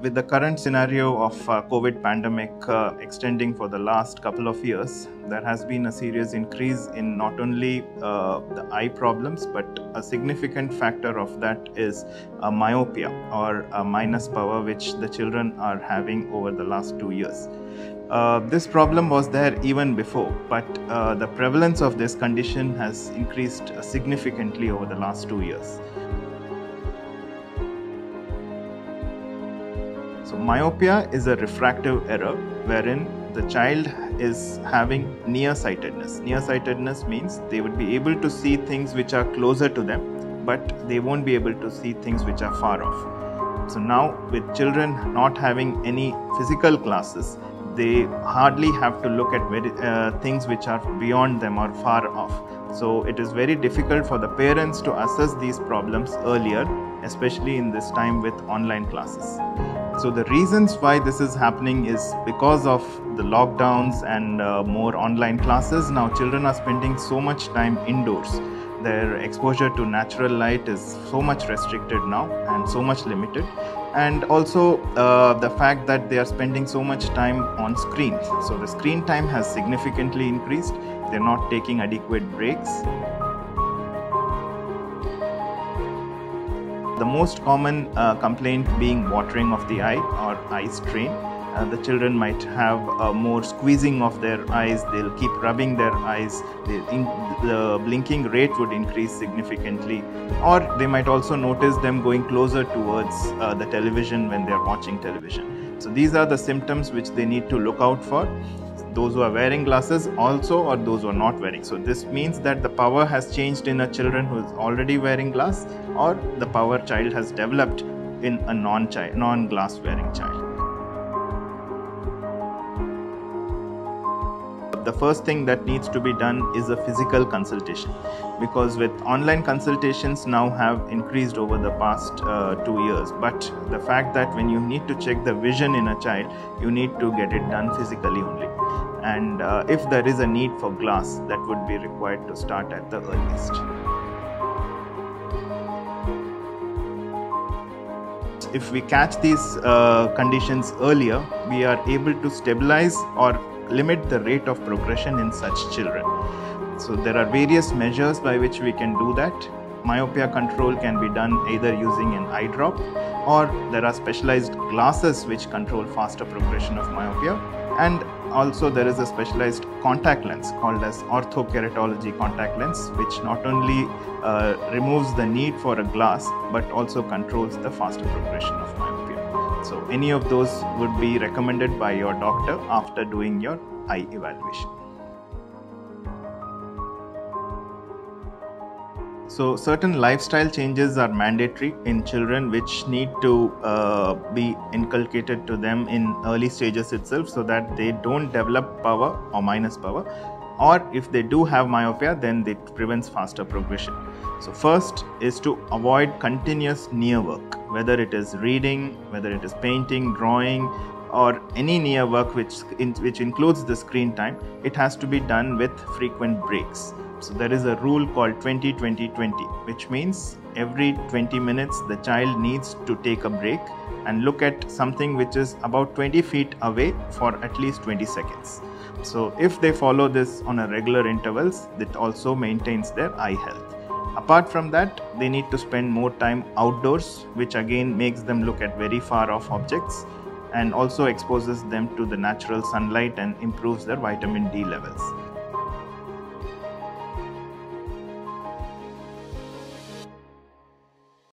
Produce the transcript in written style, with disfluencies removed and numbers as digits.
with the current scenario of COVID pandemic extending for the last couple of years, there has been a serious increase in not only the eye problems, but a significant factor of that is myopia or minus power, which the children are having over the last 2 years. This problem was there even before, but the prevalence of this condition has increased significantly over the last 2 years. So myopia is a refractive error wherein the child is having nearsightedness. Nearsightedness means they would be able to see things which are closer to them, but they won't be able to see things which are far off. So now, with children not having any physical glasses, they hardly have to look at things which are beyond them or far off. So it is very difficult for the parents to assess these problems earlier, especially in this time with online classes. So the reasons why this is happening is because of the lockdowns and more online classes. Now children are spending so much time indoors. Their exposure to natural light is so much restricted now and so much limited. And also the fact that they are spending so much time on screens. So the screen time has significantly increased. They're not taking adequate breaks. The most common complaint being watering of the eye or eye strain. The children might have more squeezing of their eyes, they'll keep rubbing their eyes, the blinking rate would increase significantly, or they might also notice them going closer towards the television when they're watching television. So these are the symptoms which they need to look out for. Those who are wearing glasses also, or those who are not wearing. So this means that the power has changed in a children who is already wearing glass, or the power child has developed in a non-glass wearing child. The first thing that needs to be done is a physical consultation, because with online consultations now have increased over the past 2 years, but the fact that when you need to check the vision in a child, you need to get it done physically only. And if there is a need for glass, that would be required to start at the earliest. If we catch these conditions earlier, we are able to stabilize or limit the rate of progression in such children. So there are various measures by which we can do that. Myopia control can be done either using an eye drop, or there are specialized glasses which control faster progression of myopia, and also there is a specialized contact lens called as orthokeratology contact lens, which not only removes the need for a glass but also controls the faster progression of myopia. So any of those would be recommended by your doctor after doing your eye evaluation. So certain lifestyle changes are mandatory in children, which need to be inculcated to them in early stages itself, so that they don't develop power or minus power, or if they do have myopia, then it prevents faster progression. So first is to avoid continuous near work, whether it is reading, whether it is painting, drawing, or any near work which includes the screen time. It has to be done with frequent breaks. So there is a rule called 20-20-20, which means every 20 minutes the child needs to take a break and look at something which is about 20 feet away for at least 20 seconds. So if they follow this on a regular intervals, that also maintains their eye health. Apart from that, they need to spend more time outdoors, which again makes them look at very far off objects and also exposes them to the natural sunlight and improves their vitamin D levels.